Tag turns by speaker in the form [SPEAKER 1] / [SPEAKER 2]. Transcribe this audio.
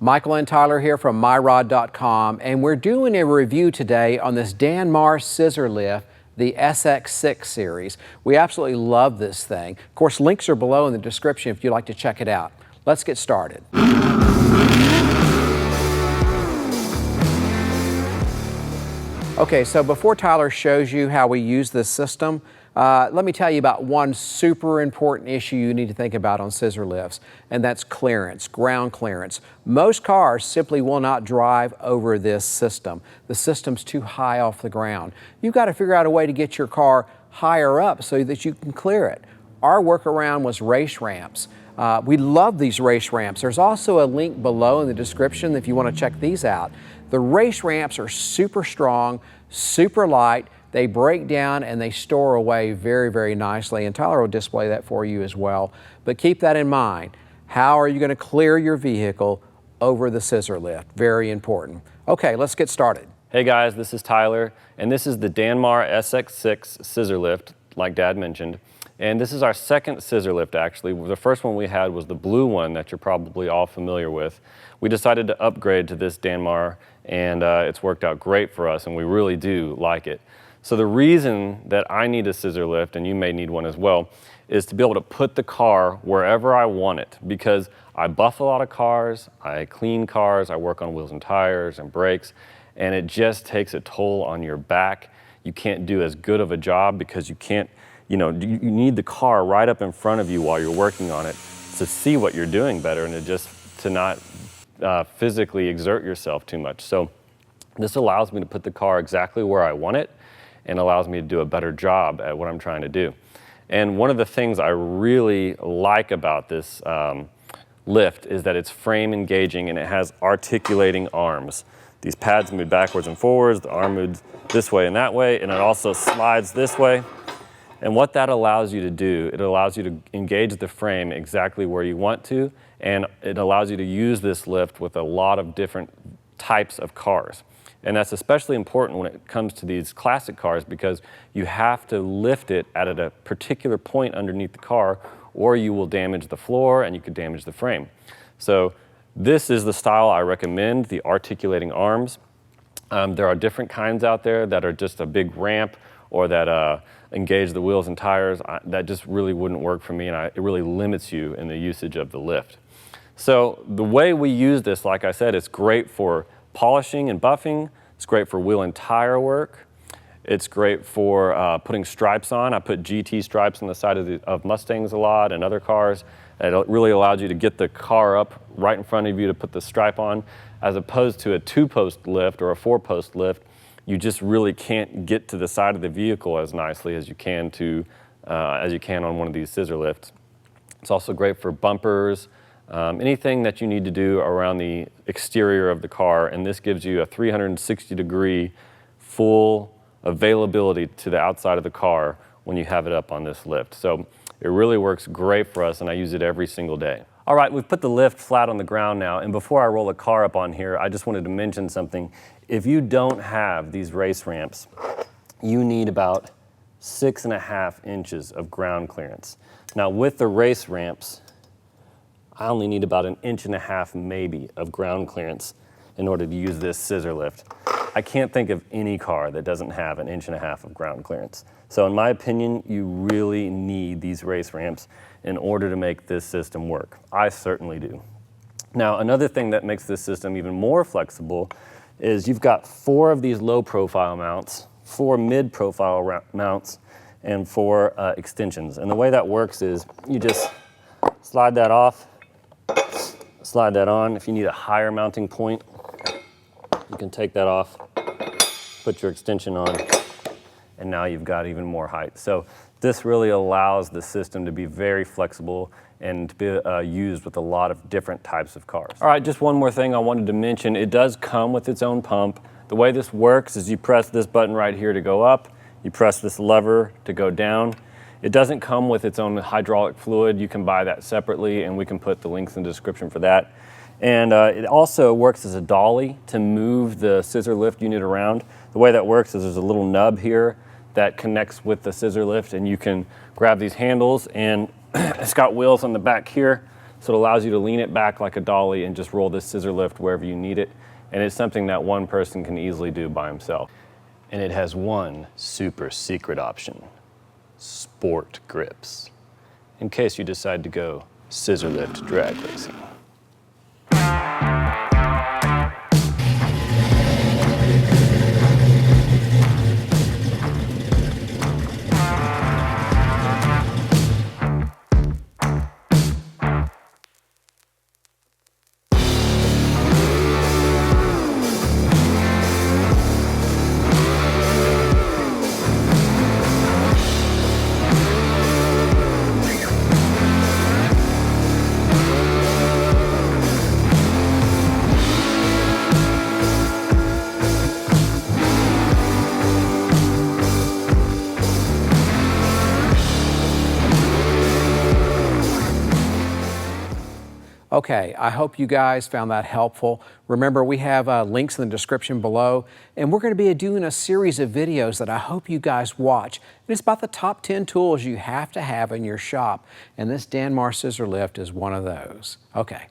[SPEAKER 1] Michael and Tyler here from myrod.com, and we're doing a review today on this Dannmar Scissor lift, the SX-6 series. We absolutely love this thing. Of course, links are below in the description if you'd like to check it out. Let's get started. Okay, so before Tyler shows you how we use this system, let me tell you about one super important issue you need to think about on scissor lifts, and that's clearance, ground clearance. Most cars simply will not drive over this system. The system's too high off the ground. You've got to figure out a way to get your car higher up so that you can clear it. Our workaround was race ramps. We love these race ramps. There's also a link below in the description if you want to check these out. The race ramps are super strong, super light. They break down and they store away very, very nicely. And Tyler will display that for you as well. But keep that in mind. How are you going to clear your vehicle over the scissor lift? Very important. Okay, let's get started.
[SPEAKER 2] Hey guys, this is Tyler, and this is the Dannmar SX-6 scissor lift, like Dad mentioned. And this is our second scissor lift, actually. The first one we had was the blue one that you're probably all familiar with. We decided to upgrade to this Dannmar, and it's worked out great for us, and we really do like it. So the reason that I need a scissor lift, and you may need one as well, is to be able to put the car wherever I want it, because I buff a lot of cars, I clean cars, I work on wheels and tires and brakes, and it just takes a toll on your back. You can't do as good of a job because you can't, you need the car right up in front of you while you're working on it to see what you're doing better and to not physically exert yourself too much. So this allows me to put the car exactly where I want it and allows me to do a better job at what I'm trying to do. And one of the things I really like about this lift is that it's frame engaging and it has articulating arms. These pads move backwards and forwards, the arm moves this way and that way, and it also slides this way. And what that allows you to do, it allows you to engage the frame exactly where you want to, and it allows you to use this lift with a lot of different types of cars. And that's especially important when it comes to these classic cars because you have to lift it at a particular point underneath the car or you will damage the floor and you could damage the frame. So this is the style I recommend, the articulating arms. There are different kinds out there that are just a big ramp or that engage the wheels and tires. That just really wouldn't work for me, and it really limits you in the usage of the lift. So the way we use this, like I said, it's great for polishing and buffing. It's great for wheel and tire work. It's great for putting stripes on. I put GT stripes on the side of Mustangs a lot and other cars. It really allows you to get the car up right in front of you to put the stripe on, as opposed to a 2-post lift or a 4-post lift. You just really can't get to the side of the vehicle as nicely as you can on one of these scissor lifts. It's also great for bumpers, anything that you need to do around the exterior of the car, and this gives you a 360-degree full availability to the outside of the car when you have it up on this lift. So it really works great for us, and I use it every single day. All right, we've put the lift flat on the ground now, and before I roll the car up on here, I just wanted to mention something. If you don't have these race ramps, you need about 6.5 inches of ground clearance. Now with the race ramps, I only need about 1.5 inches maybe of ground clearance in order to use this scissor lift. I can't think of any car that doesn't have 1.5 inches of ground clearance. So in my opinion, you really need these race ramps in order to make this system work. I certainly do. Now, another thing that makes this system even more flexible is you've got 4 of these low profile mounts, 4 mid profile mounts, and 4 extensions. And the way that works is you just slide that off, slide that on. If you need a higher mounting point, you can take that off, put your extension on, and now you've got even more height. So this really allows the system to be very flexible and to be used with a lot of different types of cars. All right, just one more thing I wanted to mention. It does come with its own pump. The way this works is you press this button right here to go up, you press this lever to go down. It doesn't come with its own hydraulic fluid. You can buy that separately, and we can put the links in the description for that. And it also works as a dolly to move the scissor lift unit around. The way that works is there's a little nub here that connects with the scissor lift, and you can grab these handles, and it's got wheels on the back here So it allows you to lean it back like a dolly and just roll this scissor lift wherever you need it. And it's something that one person can easily do by himself. And it has one super secret option: sport grips, in case you decide to go scissor lift drag racing.
[SPEAKER 1] Okay, I hope you guys found that helpful. Remember, we have links in the description below, and we're going to be doing a series of videos that I hope you guys watch. And it's about the top 10 tools you have to have in your shop, and this Dannmar scissor lift is one of those. Okay.